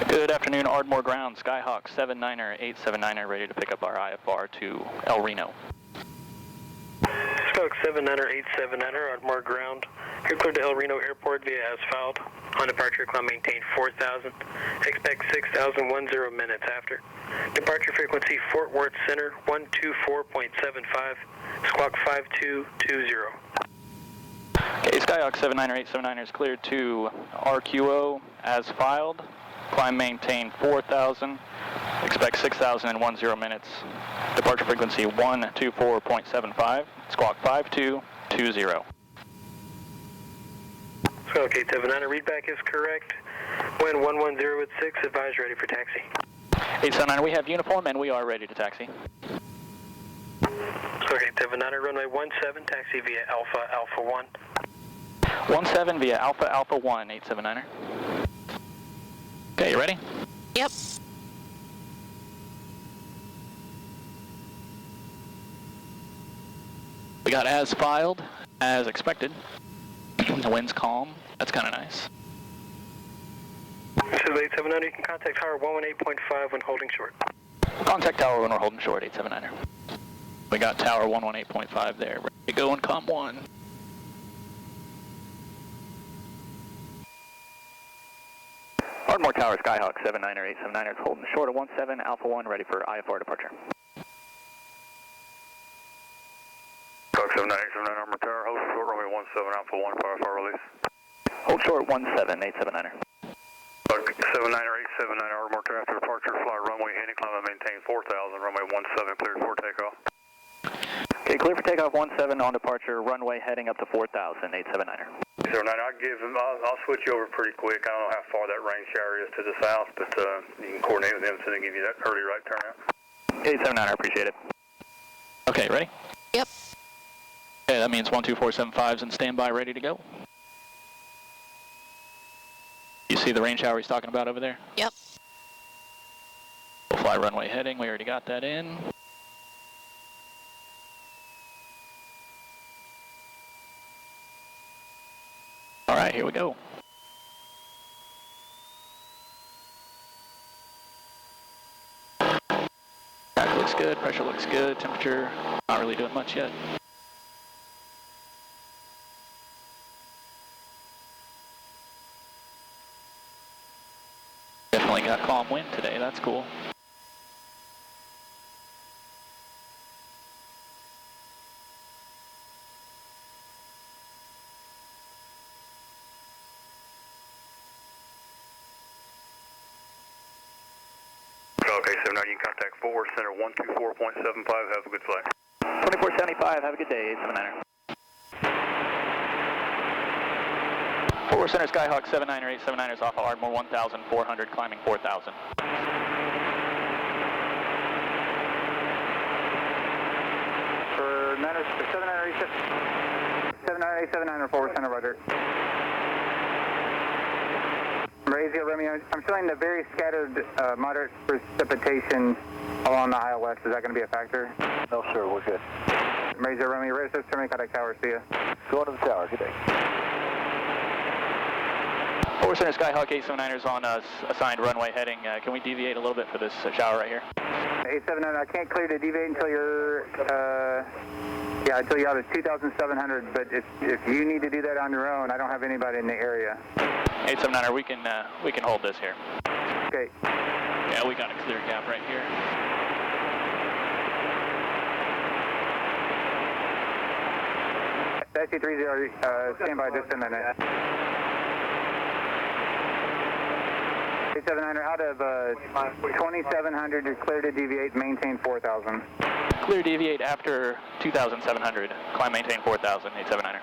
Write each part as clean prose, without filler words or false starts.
Good afternoon, Ardmore ground, Skyhawk 79er, 879er, ready to pick up our IFR to El Reno. Skyhawk 79er, 879er, Ardmore ground. You're cleared to El Reno Airport via as filed. On departure, climb maintain 4,000. Expect 6,010 minutes after. Departure frequency Fort Worth Center 124.75. Squawk 5220. Okay, Skyhawk 79er, 879er is cleared to RQO as filed. Climb maintain 4,000. Expect 6,010 minutes. Departure frequency 124.75. Squawk 5220. Skyhawk 879er, readback is correct. Wind 110 at 6, advise ready for taxi. 879er, we have uniform and we are ready to taxi. Skyhawk 879er, runway 17, taxi via Alpha 1. 17 via Alpha 1, 879er. Okay, you ready? Yep. We got as filed, as expected. The wind's calm. That's kind of nice. This is 879er, you can contact tower 118.5 when holding short. Contact tower when we're holding short, 879er. We got tower 118.5 there. Ready to go in COM 1. Ardmore Tower, Skyhawk 79er, 879er is holding short of 17, Alpha 1, ready for IFR departure. Skyhawk 79er, 879er, Ardmore Tower, hold short runway 17, Alpha 1 for IFR release. Hold short 17, 879er. Skyhawk 79er, 879er, Ardmore Tower after departure, fly runway heading, climb and maintain 4,000, runway 17 cleared for takeoff. Okay, clear for takeoff 17 on departure, runway heading up to 4,000, 879er. 879er, I'll switch you over pretty quick. I don't know how far that range shower is to the south, but you can coordinate with them so they give you that early right turnout. 879er, appreciate it. Okay, ready? Yep. Okay, that means 12475's in standby, ready to go. You see the rain shower he's talking about over there? Yep. We'll fly runway heading, we already got that in. Alright, here we go. Track looks good, pressure looks good, temperature not really doing much yet. Definitely got calm wind today, that's cool. Okay, 79er, you can contact Forward Center 124.75. Have a good flight. 2475, have a good day, 879er. Forward Center Skyhawk 79er, 879er is off of Ardmore 1400, climbing 4,000. For 79er, 879er, Forward Center, roger. Razio Romeo, I'm showing the very scattered, moderate precipitation along the aisle west. Is that going to be a factor? No, sir, we're good. Razio Romeo, Razor, terminate contact tower, see ya. Go on to the tower, good day. Forward Center Skyhawk 879er is on assigned runway heading. Can we deviate a little bit for this shower right here? 879, I can't clear to deviate until you're, until you're out at 2,700, but if you need to do that on your own, I don't have anybody in the area. 879er, we can hold this here. Okay. Yeah, we got a clear gap right here. Taxi 30, stand by just a minute. 879er, out of 2,700, you're clear to deviate, maintain 4,000. Clear deviate after 2,700. Climb maintain 4,000, 879er.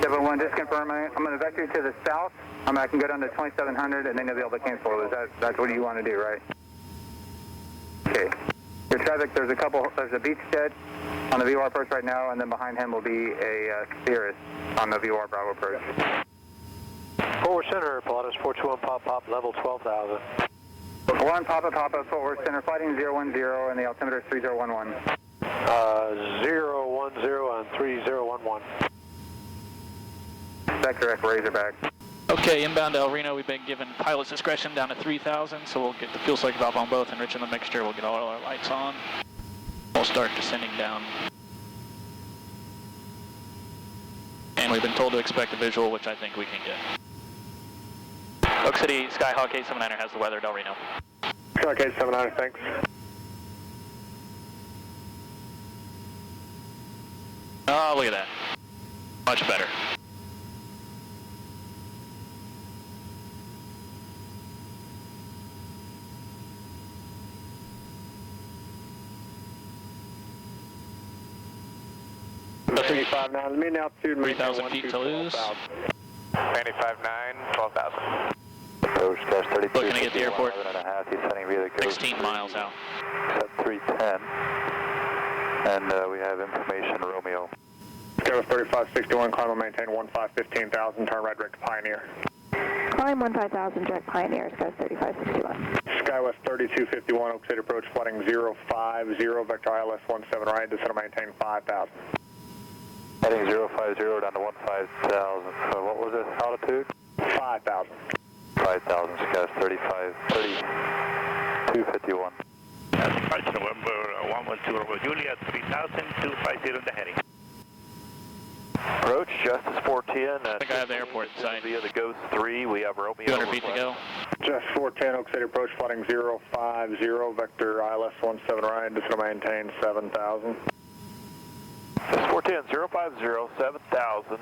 71, just confirm, I'm going to vector to the south. I can go down to 2,700 and then you'll be able to cancel. That's what you want to do, right? Okay. Your traffic, there's a beach jet on the VOR approach right now, and then behind him will be a Cirrus on the VOR Bravo approach. Forward Center, Pilatus 421 pop, level 12,000. 1 Papa, Forward Center, fighting 010, and the altimeter is 3011. 010 on 3011. That's correct, Razorback. Okay, inbound to El Reno, we've been given pilot's discretion down to 3,000, so we'll get the fuel cycle valve on both, enriching the mixture, we'll get all our lights on. We'll start descending down. And we've been told to expect a visual, which I think we can get. Oak City, Skyhawk 879er has the weather at El Reno. Skyhawk 879er, thanks. Oh, look at that. Much better. Now, mean altitude, 3,000 feet to lose. 95.9, 12,000. Looking to get the airport. 16 miles out. Set 310. And we have information, Romeo. Skywest 3561, climb and maintain 15,000, turn right direct to Pioneer. Climb 15,000, direct Pioneer, Skywest 3561. Skywest 3251, Oak City approach, flooding 050, vector ILS 17 right, descend and maintain 5,000. Heading 050 down to 15,000. So what was it, altitude? 5,000. 5,000, Skywest 3251. Departure November 112 over Juliet 3,250 in the heading. Approach, Justice 410. I think I have the airport in sight. Via the Ghost 3, we have Romeo. 200 feet to go. Just 410, Oak City approach, flooding 050, vector ILS 17 right, descend and maintain 7,000. Just 410, 050, 7,000.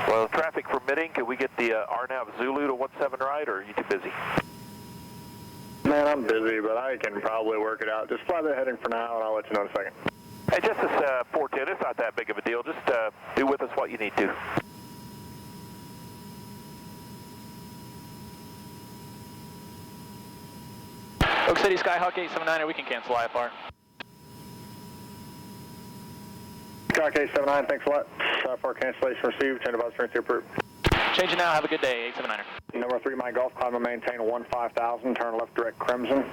Well, traffic permitting, could we get the RNAV Zulu to 17 right, or are you too busy? Man, I'm busy, but I can probably work it out. Just fly the heading for now, and I'll let you know in a second. Hey, just this 410, it's not that big of a deal. Just do with us what you need to. Oak City, Skyhawk 879er, we can cancel IFR. Skyhawk 879, thanks a lot. For cancellation received, change of strength approved. Change it now, have a good day, 879er. Number 3, my golf, climb and maintain 15,000, turn left direct Crimson.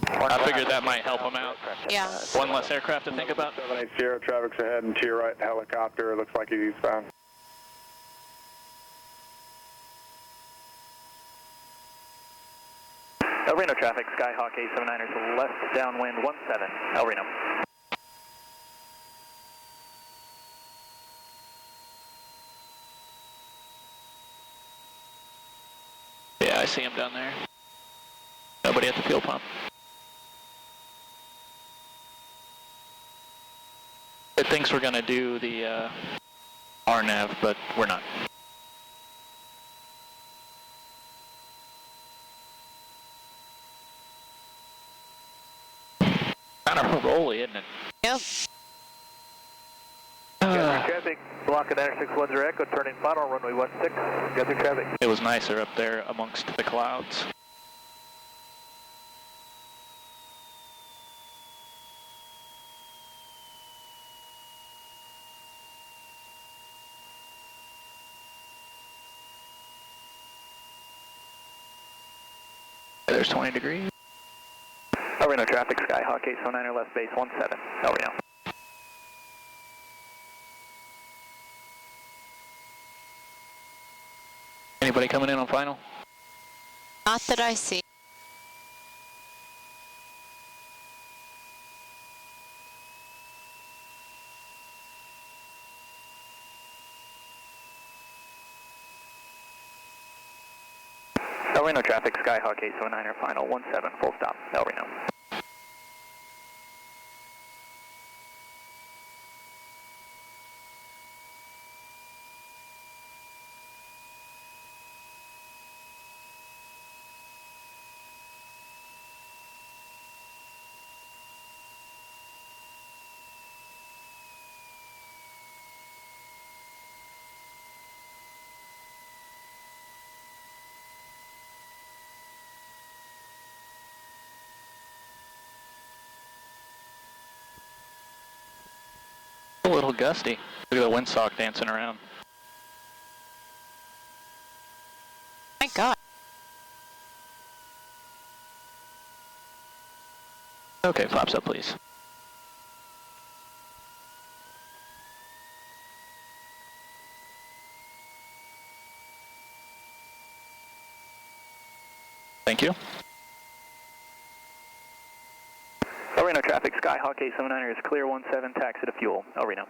I figured that might help them out. Yeah. One less aircraft to think about. 780, traffic's ahead and to your right, helicopter, looks like he's eastbound. El Reno traffic, Skyhawk 879er to left downwind 17, El Reno. Yeah, I see him down there. Nobody at the fuel pump. It thinks we're going to do the RNAV, but we're not. Kind of rolly, isn't it? Yep. Traffic, blocking 961 Echo, turning final, runway 16. Got through traffic. It was nicer up there amongst the clouds. There's 20 degrees. El Reno traffic, Skyhawk 879er, left base 17, El Reno. Anybody coming in on final? Not that I see. El Reno traffic, Skyhawk 879er, final 17, full stop, El Reno. A little gusty. Look at the windsock dancing around. My God. Okay, flaps up, please. Thank you. El Reno traffic, Skyhawk 879 is clear 17, taxi to fuel, El Reno.